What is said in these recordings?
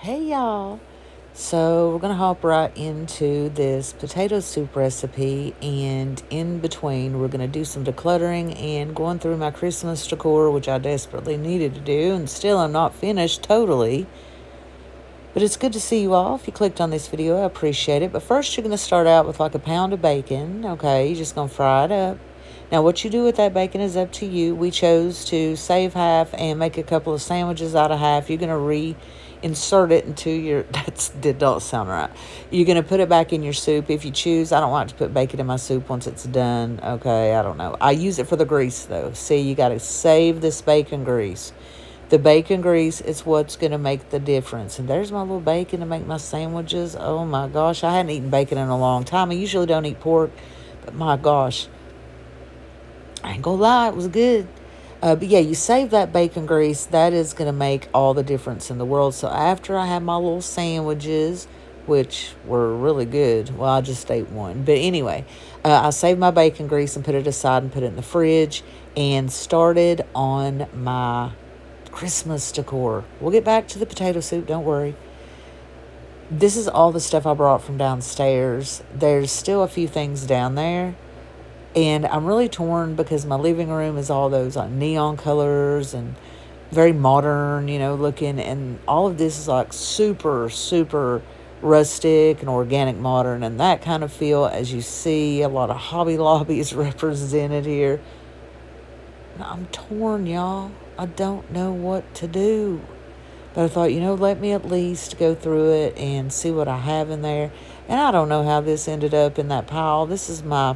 Hey y'all. So we're going to hop right into this potato soup recipe, and in between we're going to do some decluttering and going through my Christmas decor, which I desperately needed to do, and still I'm not finished totally. But it's good to see you all. If you clicked on this video, I appreciate it. But first you're going to start out with like a pound of bacon. Okay, you're just going to fry it up. Now, what you do with that bacon is up to you. We chose to save half and make a couple of sandwiches out of half. You're going to reinsert it into your, that don't sound right. You're going to put it back in your soup if you choose. I don't like to put bacon in my soup once it's done. Okay, I don't know. I use it for the grease, though. See, you got to save this bacon grease. The bacon grease is what's going to make the difference. And there's my little bacon to make my sandwiches. Oh, my gosh. I hadn't eaten bacon in a long time. I usually don't eat pork, but my gosh. I ain't gonna lie, it was good. But yeah, you save that bacon grease. That is going to make all the difference in the world. So after I had my little sandwiches, which were really good. Well, I just ate one. But anyway, I saved my bacon grease and put it aside and put it in the fridge and started on my Christmas decor. We'll get back to the potato soup, don't worry. This is all the stuff I brought from downstairs. There's still a few things down there. And I'm really torn because my living room is all those like neon colors and very modern, looking. And all of this is like super, super rustic and organic modern and that kind of feel. As you see, a lot of Hobby Lobby is represented here. I'm torn, y'all. I don't know what to do. But I thought, let me at least go through it and see what I have in there. And I don't know how this ended up in that pile. This is my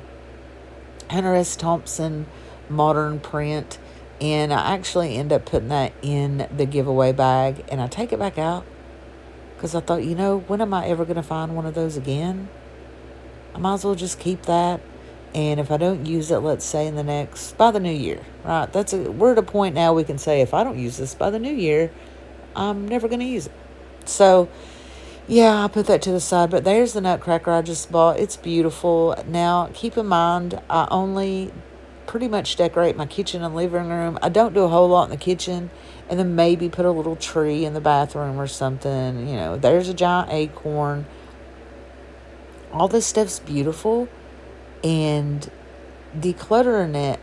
Hunter S. Thompson modern print, and I actually end up putting that in the giveaway bag, and I take it back out because I thought, when am I ever going to find one of those again? I might as well just keep that, and if I don't use it, let's say by the new year, right? We're at a point now we can say if I don't use this by the new year, I'm never going to use it. So yeah, I put that to the side, but there's the nutcracker I just bought. It's beautiful. Now, keep in mind, I only pretty much decorate my kitchen and living room. I don't do a whole lot in the kitchen, and then maybe put a little tree in the bathroom or something. There's a giant acorn. All this stuff's beautiful, and decluttering it,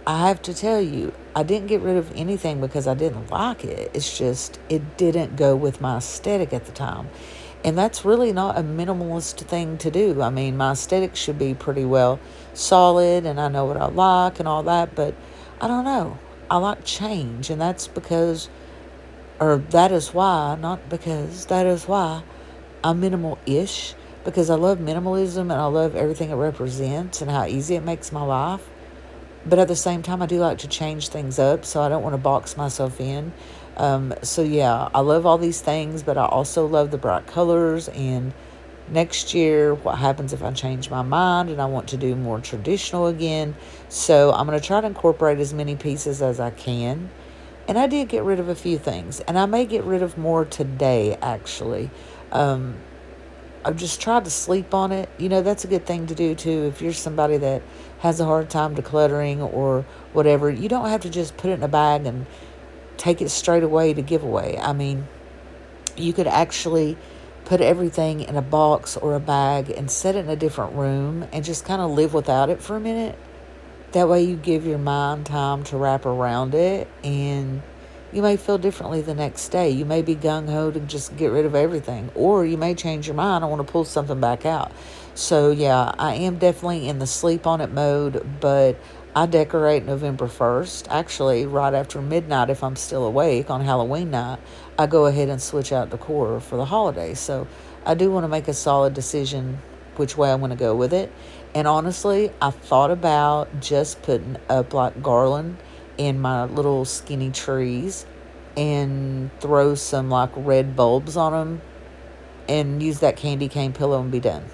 I have to tell you, I didn't get rid of anything because I didn't like it. It's just, it didn't go with my aesthetic at the time. And that's really not a minimalist thing to do. I mean, my aesthetic should be pretty well solid and I know what I like and all that, but I don't know. I like change, and that is why, not because, that is why I'm minimal-ish, because I love minimalism and I love everything it represents and how easy it makes my life. But at the same time, I do like to change things up, so I don't want to box myself in. So yeah, I love all these things, but I also love the bright colors. And next year, what happens if I change my mind and I want to do more traditional again? So I'm going to try to incorporate as many pieces as I can. And I did get rid of a few things, and I may get rid of more today, actually. I've just tried to sleep on it. That's a good thing to do, too. If you're somebody that has a hard time decluttering or whatever, you don't have to just put it in a bag and take it straight away to give away. I mean, you could actually put everything in a box or a bag and set it in a different room and just kind of live without it for a minute. That way you give your mind time to wrap around it, and you may feel differently the next day. You may be gung-ho to just get rid of everything. Or you may change your mind. I want to pull something back out. So, yeah, I am definitely in the sleep on it mode. But I decorate November 1st. Actually, right after midnight, if I'm still awake on Halloween night, I go ahead and switch out decor for the holidays. So, I do want to make a solid decision which way I'm going to go with it. And honestly, I thought about just putting up like garland in my little skinny trees and throw some like red bulbs on them and use that candy cane pillow and be done.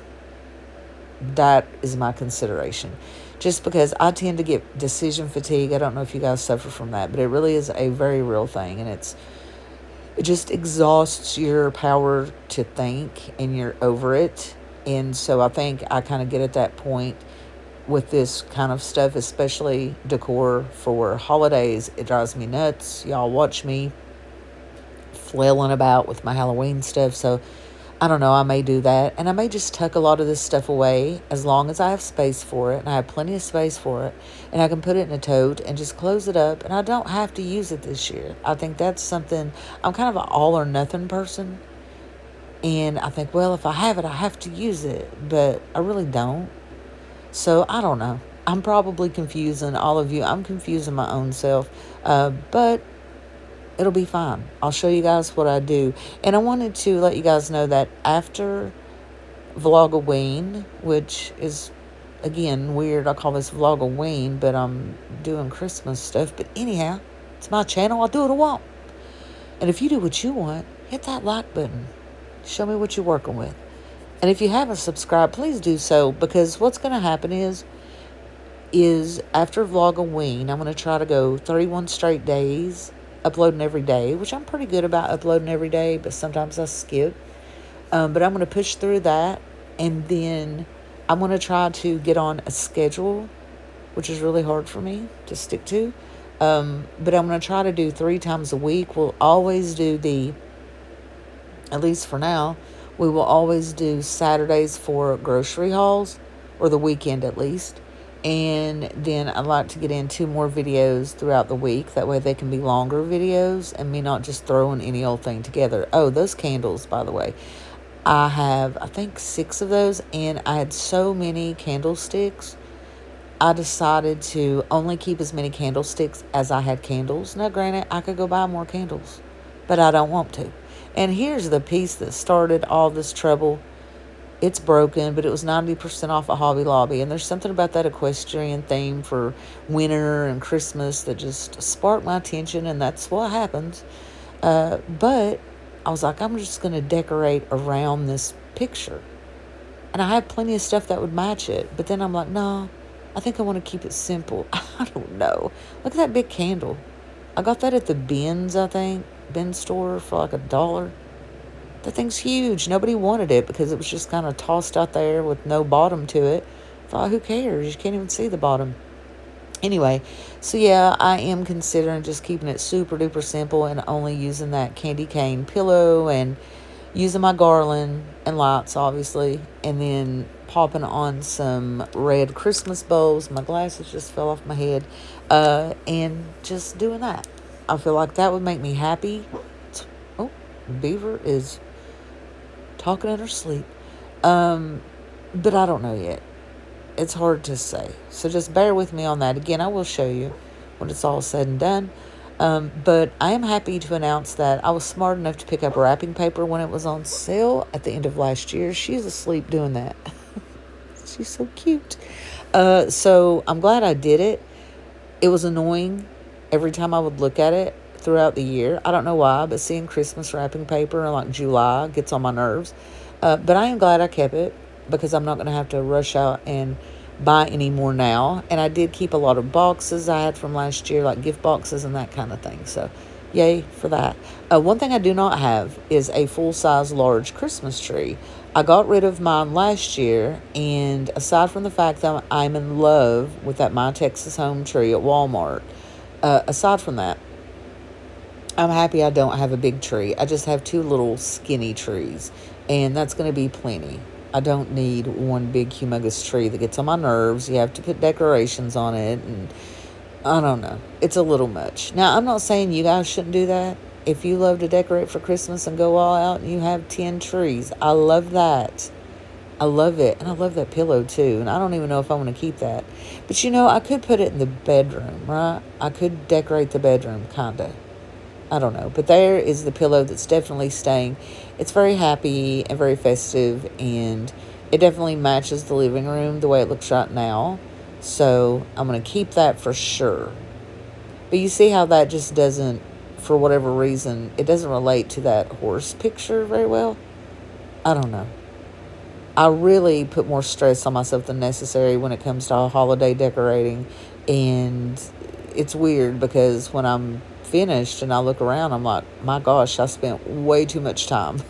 That is my consideration. Just because I tend to get decision fatigue. I don't know if you guys suffer from that, but it really is a very real thing, and it just exhausts your power to think, and you're over it. And so I think I kind of get at that point with this kind of stuff, especially decor for holidays. It drives me nuts. Y'all watch me flailing about with my Halloween stuff. So I don't know, I may do that. And I may just tuck a lot of this stuff away as long as I have space for it. And I have plenty of space for it. And I can put it in a tote and just close it up. And I don't have to use it this year. I think that's something, I'm kind of an all or nothing person. And I think, well, if I have it, I have to use it. But I really don't. So I don't know. I'm probably confusing all of you. I'm confusing my own self. But it'll be fine. I'll show you guys what I do. And I wanted to let you guys know that after Vlogoween, which is, again, weird. I call this Vlogoween, but I'm doing Christmas stuff. But anyhow, it's my channel. I'll do what I want. And if you do what you want, hit that like button. Show me what you're working with. And if you haven't subscribed, please do so, because what's going to happen is after Vlogoween, I'm going to try to go 31 straight days uploading every day, which I'm pretty good about uploading every day, but sometimes I skip. But I'm going to push through that, and then I'm going to try to get on a schedule, which is really hard for me to stick to. But I'm going to try to do 3 times a week. We'll always do at least for now, we will always do Saturdays for grocery hauls, or the weekend at least. And then I'd like to get in 2 more videos throughout the week. That way they can be longer videos and me not just throwing any old thing together. Oh, those candles, by the way. I have, I think, 6 of those. And I had so many candlesticks. I decided to only keep as many candlesticks as I had candles. Now, granted, I could go buy more candles, but I don't want to. And here's the piece that started all this trouble. It's broken, but it was 90% off at Hobby Lobby. And there's something about that equestrian theme for winter and Christmas that just sparked my attention, and that's what happens. But I was like, I'm just going to decorate around this picture. And I had plenty of stuff that would match it. But then I'm like, no, I think I want to keep it simple. I don't know. Look at that big candle. I got that at the Ben's, I think. Ben's store for like $1. That thing's huge. Nobody wanted it because it was just kind of tossed out there with no bottom to it. I thought, who cares? You can't even see the bottom. Anyway, so yeah, I am considering just keeping it super duper simple and only using that candy cane pillow and using my garland and lights, obviously, and then popping on some red Christmas bowls. My glasses just fell off my head. And just doing that. I feel like that would make me happy. Oh, Beaver is talking in her sleep. But I don't know yet. It's hard to say. So just bear with me on that. Again, I will show you when it's all said and done. But I am happy to announce that I was smart enough to pick up wrapping paper when it was on sale at the end of last year. She's asleep doing that. She's so cute. So I'm glad I did it. It was annoying every time I would look at it throughout the year. I don't know why, but seeing Christmas wrapping paper in like July gets on my nerves. But I am glad I kept it because I'm not going to have to rush out and buy any more now. And I did keep a lot of boxes I had from last year, like gift boxes and that kind of thing. So yay for that. One thing I do not have is a full-size large Christmas tree. I got rid of mine last year, and aside from the fact that I'm in love with that My Texas Home tree at Walmart, aside from that, I'm happy I don't have a big tree. I just have 2 little skinny trees, and that's going to be plenty. I don't need one big humongous tree that gets on my nerves. You have to put decorations on it, and I don't know. It's a little much. Now, I'm not saying you guys shouldn't do that. If you love to decorate for Christmas and go all out and you have 10 trees, I love that. I love it. And I love that pillow too. And I don't even know if I want to keep that. But you know, I could put it in the bedroom, right? I could decorate the bedroom, kind of. I don't know. But there is the pillow that's definitely staying. It's very happy and very festive. And it definitely matches the living room the way it looks right now. So I'm going to keep that for sure. But you see how that just doesn't, for whatever reason, it doesn't relate to that horse picture very well. I don't know. I really put more stress on myself than necessary when it comes to holiday decorating. And it's weird because when I'm finished and I look around, I'm like, my gosh, I spent way too much time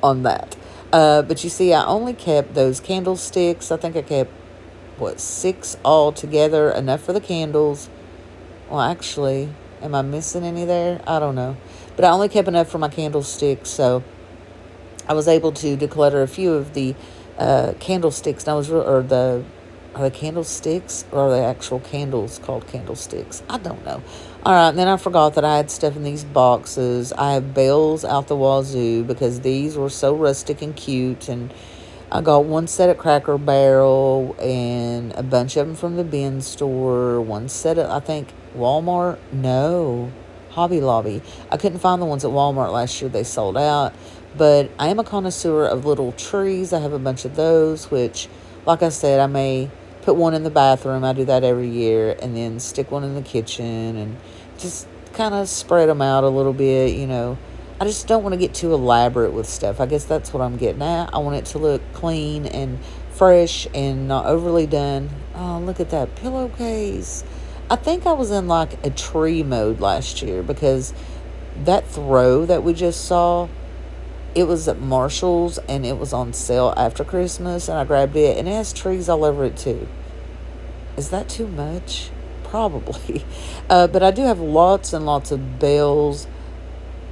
on that. But you see, I only kept those candlesticks. I think I kept, 6 all together, enough for the candles. Well, actually, am I missing any there? I don't know. But I only kept enough for my candlesticks, so I was able to declutter a few of the candlesticks. And I was are the candlesticks or are the actual candles called candlesticks? I don't know. All right, and then I forgot that I had stuff in these boxes. I have bells out the wazoo because these were so rustic and cute. And I got one set at Cracker Barrel and a bunch of them from the bin store. One set at, I think, Walmart. No, Hobby Lobby. I couldn't find the ones at Walmart last year. They sold out. But I am a connoisseur of little trees. I have a bunch of those, which, like I said, I may put one in the bathroom. I do that every year. And then stick one in the kitchen and just kind of spread them out a little bit, you know. I just don't want to get too elaborate with stuff. I guess that's what I'm getting at. I want it to look clean and fresh and not overly done. Oh, look at that pillowcase. I think I was in like a tree mode last year because that throw that we just saw, it was at Marshall's and it was on sale after Christmas, and I grabbed it and it has trees all over it too. Is that too much? Probably. But I do have lots and lots of bells.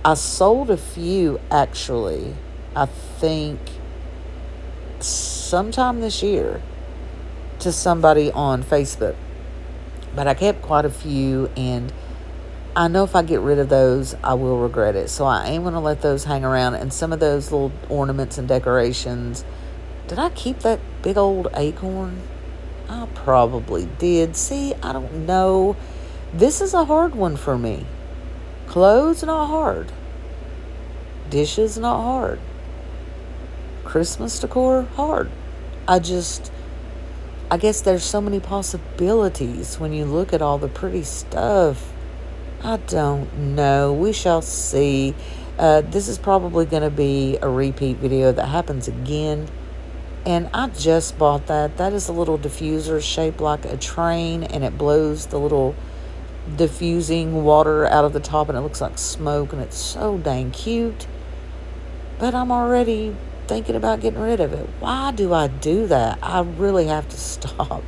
I sold a few, actually, I think sometime this year to somebody on Facebook. But I kept quite a few, and I know if I get rid of those, I will regret it. So I am going to let those hang around. And some of those little ornaments and decorations, did I keep that big old acorn? I probably did. See, I don't know. This is a hard one for me. Clothes, not hard. Dishes, not hard. Christmas decor, hard. I guess there's so many possibilities when you look at all the pretty stuff. I don't know. We shall see. This is probably going to be a repeat video that happens again. And I just bought that. That is a little diffuser shaped like a train, and it blows the little diffusing water out of the top, and it looks like smoke, and it's so dang cute. But I'm already thinking about getting rid of it. Why do I do that? I really have to stop.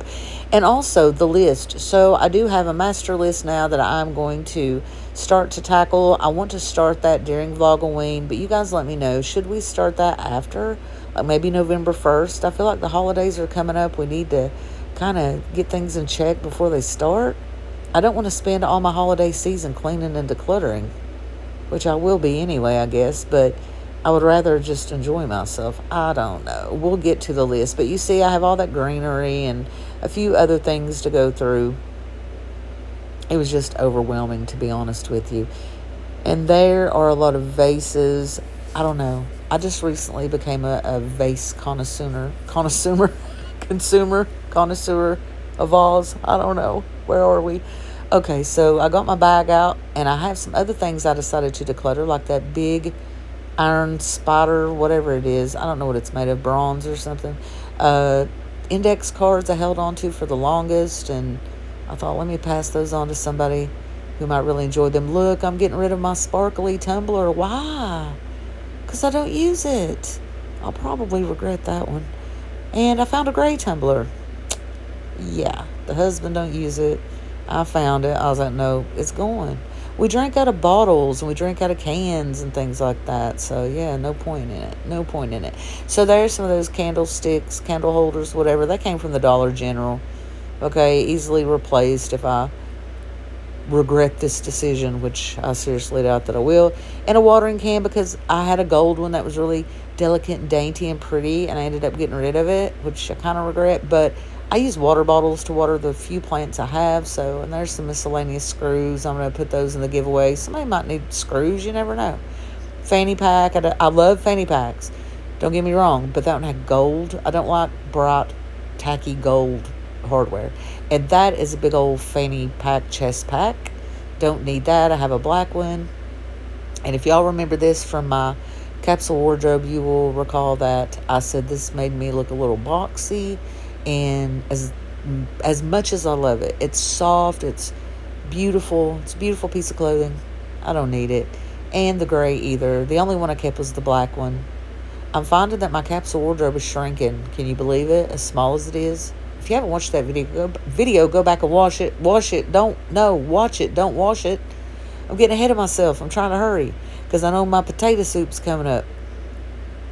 And also the list. So I do have a master list now that I'm going to start to tackle. I want to start that during Vlogoween, but you guys let me know. Should we start that after? Like maybe November 1st? I feel like the holidays are coming up. We need to kind of get things in check before they start. I don't want to spend all my holiday season cleaning and decluttering, which I will be anyway, I guess, but I would rather just enjoy myself. I don't know. We'll get to the list. But you see, I have all that greenery and a few other things to go through. It was just overwhelming, to be honest with you. And there are a lot of vases. I don't know. I just recently became a vase connoisseur of Oz. I don't know. Where are we? Okay, so I got my bag out, and I have some other things I decided to declutter, like that big iron spider, whatever it is. I don't know what it's made of, bronze or something. Index cards I held on to for the longest, and I thought, let me pass those on to somebody who might really enjoy them. Look, I'm getting rid of my sparkly tumbler. Why? Because I don't use it. I'll probably regret that one. And I found a gray tumbler. Yeah, the husband don't use it. I found it. I was like, no, it's gone. We drank out of bottles and we drank out of cans and things like that. So, yeah, no point in it. No point in it. So, there's some of those candlesticks, candle holders, whatever. They came from the Dollar General. Okay, easily replaced if I regret this decision, which I seriously doubt that I will. And a watering can, because I had a gold one that was really delicate and dainty and pretty, and I ended up getting rid of it, which I kind of regret. But I use water bottles to water the few plants I have. So, and there's some miscellaneous screws. I'm going to put those in the giveaway. Somebody might need screws. You never know. Fanny pack. I love fanny packs. Don't get me wrong, but that one had gold. I don't like bright, tacky gold hardware. And that is a big old fanny pack chest pack. Don't need that. I have a black one. And if y'all remember this from my capsule wardrobe, you will recall that I said this made me look a little boxy. And as much as I love it, it's soft, it's beautiful, it's a beautiful piece of clothing. I don't need it. And the gray either. The only one I kept was the black one. I'm finding that my capsule wardrobe is shrinking. Can you believe it? As small as it is. If you haven't watched that video, go back and watch it. Watch it. Don't wash it. I'm getting ahead of myself. I'm trying to hurry. because I know my potato soup's coming up.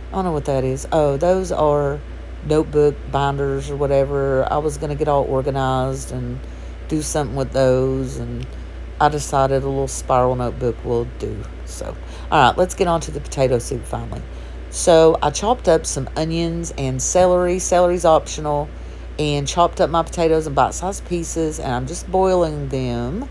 I don't know what that is. Oh, those are notebook binders or whatever. I was going to get all organized and do something with those, and I decided a little spiral notebook will do. So, all right, let's get on to the potato soup finally. So, I chopped up some onions and celery. Celery's optional. And chopped up my potatoes in bite-sized pieces, and I'm just boiling them.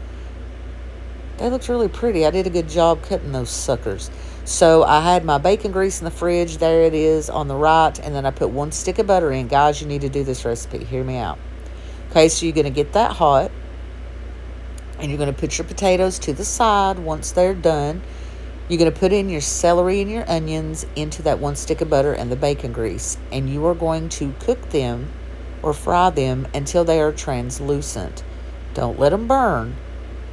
They looked really pretty. I did a good job cutting those suckers. So I had my bacon grease in the fridge. There it is on the right. And then I put 1 stick of butter in. Guys, you need to do this recipe. Hear me out. Okay, so you're going to get that hot. And you're going to put your potatoes to the side once they're done. You're going to put in your celery and your onions into that 1 stick of butter and the bacon grease. And you are going to cook them or fry them until they are translucent. Don't let them burn.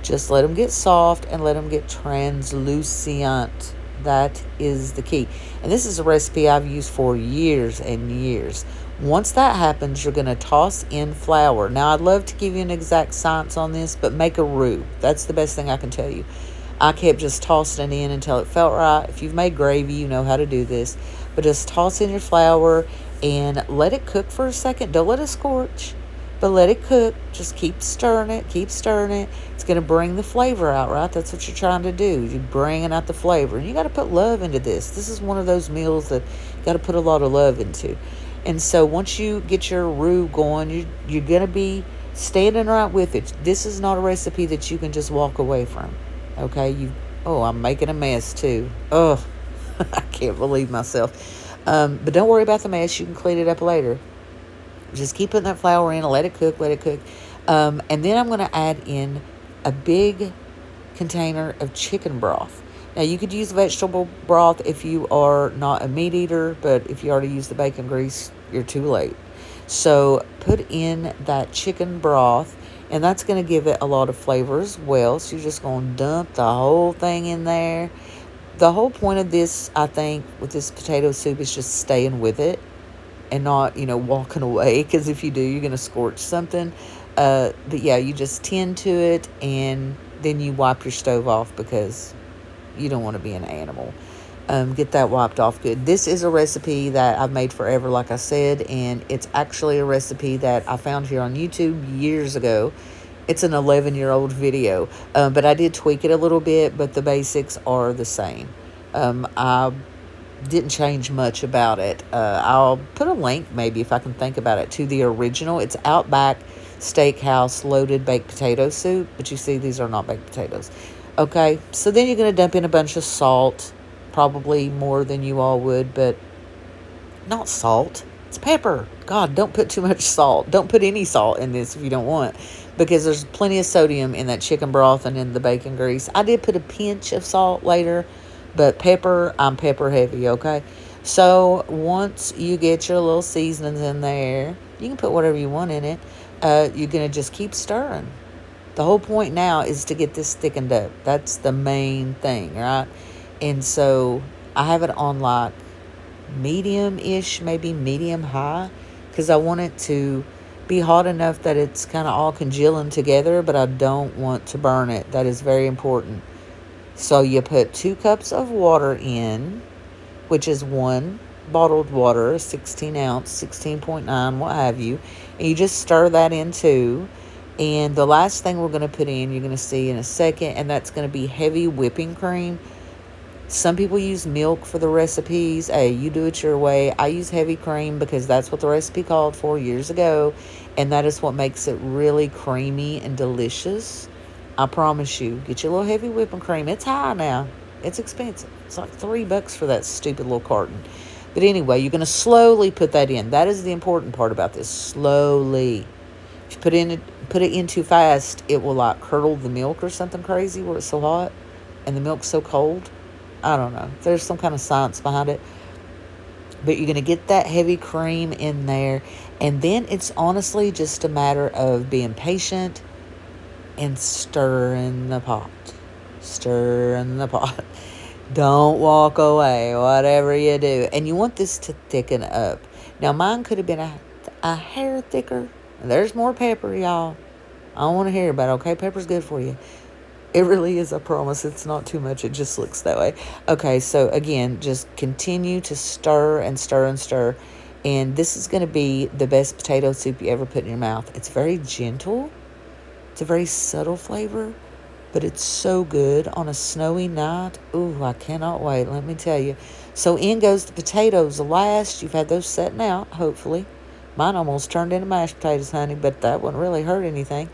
Just let them get soft and let them get translucent. That is the key. And this is a recipe I've used for years and years. Once that happens, you're going to toss in flour. Now, I'd love to give you an exact science on this, but make a roux. That's the best thing I can tell you. I kept just tossing it in until it felt right. If you've made gravy, you know how to do this. But just toss in your flour and let it cook for a second. Don't let it scorch, but let it cook. Just keep stirring it. Keep stirring it. It's going to bring the flavor out, right? That's what you're trying to do. You're bringing out the flavor. And you got to put love into this. This is one of those meals that you got to put a lot of love into. And so once you get your roux going, you're going to be standing right with it. This is not a recipe that you can just walk away from. Okay? Oh, I'm making a mess too. Oh, I can't believe myself. But don't worry about the mess. You can clean it up later. Just keep putting that flour in and let it cook, let it cook. And then I'm going to add in a big container of chicken broth. Now, you could use vegetable broth if you are not a meat eater, but if you already use the bacon grease, you're too late. So put in that chicken broth, and that's going to give it a lot of flavor as well. So you're just going to dump the whole thing in there. The whole point of this, I think, with this potato soup is just staying with it and not, walking away, because if you do, you're going to scorch something. But yeah, you just tend to it, and then you wipe your stove off because you don't want to be an animal. Get that wiped off good. This is a recipe that I've made forever, like I said, and it's actually a recipe that I found here on YouTube years ago. It's an 11-year-old video, but I did tweak it a little bit, but the basics are the same. I didn't change much about it. I'll put a link, maybe if I can think about it, to the original. It's Outback Steakhouse loaded baked potato soup, but you see these are not baked potatoes. Okay, so then you're going to dump in a bunch of salt, probably more than you all would, but not salt. It's pepper. God, don't put too much salt. Don't put any salt in this if you don't want, because there's plenty of sodium in that chicken broth and in the bacon grease. I did put a pinch of salt later, but pepper, I'm pepper heavy, okay? So once you get your little seasonings in there, you can put whatever you want in it. You're going to just keep stirring. The whole point now is to get this thickened up. That's the main thing, right? And so I have it on like medium-ish, maybe medium-high, because I want it to be hot enough that it's kind of all congealing together, but I don't want to burn it. That is very important. So you put 2 cups of water in, which is 1 bottled water, 16 ounce, 16.9, what have you. And you just stir that in too. And the last thing we're going to put in, you're going to see in a second, and that's going to be heavy whipping cream. Some people use milk for the recipes. Hey, you do it your way. I use heavy cream because that's what the recipe called for years ago. And that is what makes it really creamy and delicious. I promise you. Get your little heavy whipping cream. It's high now. It's expensive. It's like $3 for that stupid little carton. But anyway, you're going to slowly put that in. That is the important part about this. Slowly. If you put it in too fast, it will like curdle the milk or something crazy where it's so hot and the milk's so cold. I don't know. There's some kind of science behind it. But you're going to get that heavy cream in there. And then it's honestly just a matter of being patient and stirring the pot. Stirring the pot. Don't walk away, whatever you do. And you want this to thicken up. Now, mine could have been a hair thicker. There's more pepper, y'all. I don't want to hear about it, okay? Pepper's good for you. It really is, I promise. It's not too much. It just looks that way. Okay, so again, just continue to stir and stir and stir. And this is going to be the best potato soup you ever put in your mouth. It's very gentle. It's a very subtle flavor, but it's so good on a snowy night. Ooh, I cannot wait, let me tell you. So in goes the potatoes last. You've had those setting out, hopefully. Mine almost turned into mashed potatoes, honey, but that wouldn't really hurt anything.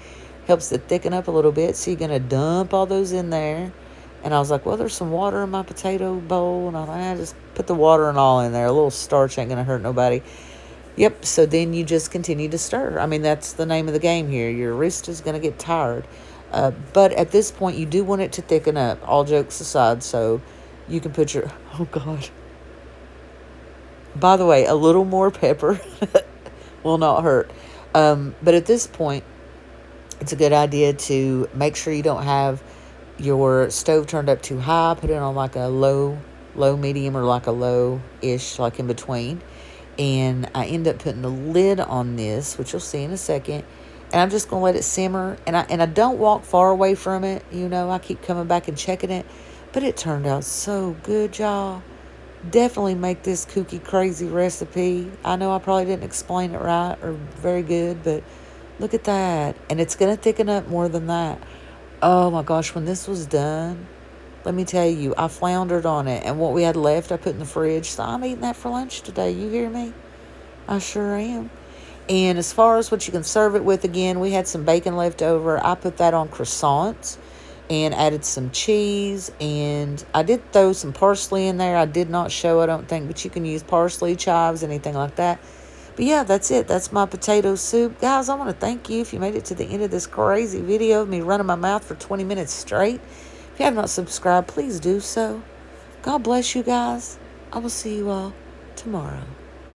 Helps it thicken up a little bit. So you're going to dump all those in there. And I was like, well, there's some water in my potato bowl. And I thought, just put the water and all in there. A little starch ain't going to hurt nobody. Yep, so then you just continue to stir. I mean, that's the name of the game here. Your wrist is going to get tired. But at this point, you do want it to thicken up, all jokes aside. So you can put your, oh, God. By the way, a little more pepper will not hurt. But at this point, it's a good idea to make sure you don't have your stove turned up too high. Put it on like a low, medium, or like a low-ish, like in between. And I end up putting the lid on this, which you'll see in a second. And I'm just going to let it simmer. And I don't walk far away from it. You know, I keep coming back and checking it. But it turned out so good, y'all. Definitely make this kooky, crazy recipe. I know I probably didn't explain it right or very good, but look at that. And it's going to thicken up more than that. Oh, my gosh, when this was done, let me tell you, I floundered on it. And what we had left, I put in the fridge. So I'm eating that for lunch today. You hear me? I sure am. And as far as what you can serve it with, again, we had some bacon left over. I put that on croissants and added some cheese. And I did throw some parsley in there. I did not show, I don't think, but you can use parsley, chives, anything like that. But yeah, that's it. That's my potato soup. Guys, I want to thank you if you made it to the end of this crazy video of me running my mouth for 20 minutes straight. If you have not subscribed, please do so. God bless you guys. I will see you all tomorrow.